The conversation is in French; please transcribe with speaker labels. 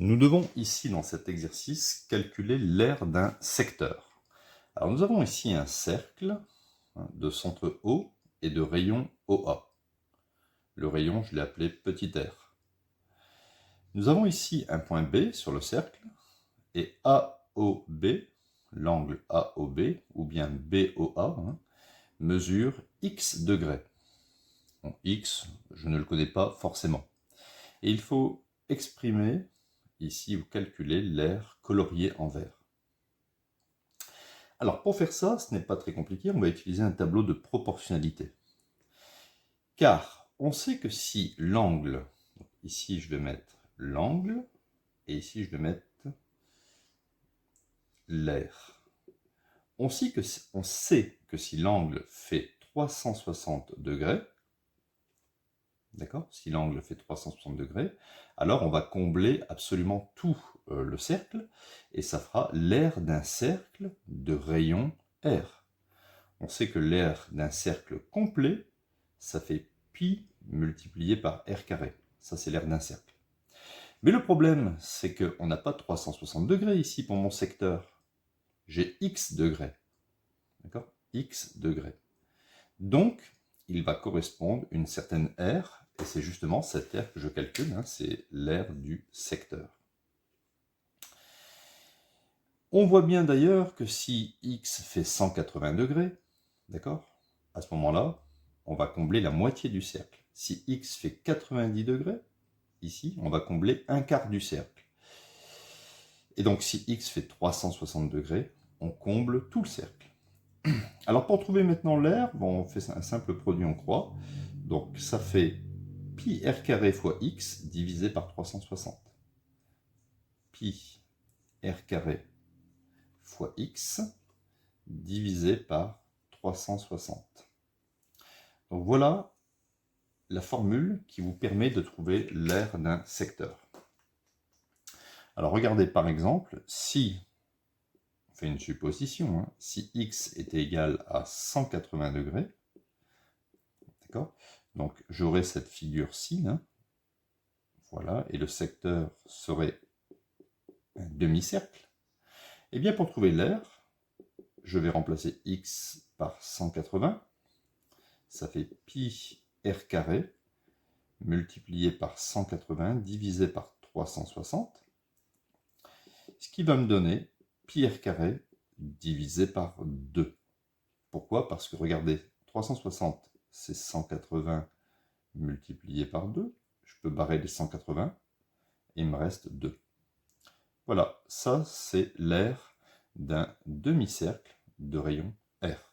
Speaker 1: Nous devons ici, dans cet exercice, calculer l'aire d'un secteur. Alors nous avons ici un cercle de centre O et de rayon OA. Le rayon, je l'ai appelé petit r. Nous avons ici un point B sur le cercle, et AOB, l'angle AOB, ou bien BOA, mesure x degrés. Bon, x, je ne le connais pas forcément. Et il faut exprimer ici ou calculer l'aire coloriée en vert. Alors pour faire ça, ce n'est pas très compliqué, on va utiliser un tableau de proportionnalité. Car on sait que si l'angle, ici je vais mettre l'angle, et ici je vais mettre l'aire. On sait que si l'angle fait 360 degrés, d'accord, si l'angle fait 360 degrés, alors on va combler absolument tout le cercle, et ça fera l'aire d'un cercle de rayon R. On sait que l'aire d'un cercle complet, ça fait pi multiplié par r carré. Ça, c'est l'aire d'un cercle. Mais le problème, c'est qu'on n'a pas 360 degrés ici pour mon secteur. J'ai x degrés. D'accord ? X degrés. Donc, il va correspondre une certaine aire, et c'est justement cette aire que je calcule, c'est l'aire du secteur. On voit bien d'ailleurs que si x fait 180 degrés, d'accord, à ce moment-là, on va combler la moitié du cercle. Si x fait 90 degrés, ici, on va combler un quart du cercle. Et donc si x fait 360 degrés, on comble tout le cercle. Alors pour trouver maintenant l'aire, bon, on fait un simple produit en croix. Donc ça fait pi r carré fois x divisé par 360. Pi r carré fois x divisé par 360. Donc voilà la formule qui vous permet de trouver l'aire d'un secteur. Alors regardez par exemple, si, on fait une supposition, si x était égal à 180 degrés, d'accord, donc j'aurai cette figure-ci, voilà, et le secteur serait un demi-cercle. Et bien pour trouver l'aire, je vais remplacer x par 180, ça fait pi r carré multiplié par 180 divisé par 360, ce qui va me donner pi r carré divisé par 2. Pourquoi? Parce que regardez, 360 c'est 180 multiplié par 2, je peux barrer les 180, et il me reste 2. Voilà, ça c'est l'aire d'un demi-cercle de rayon R.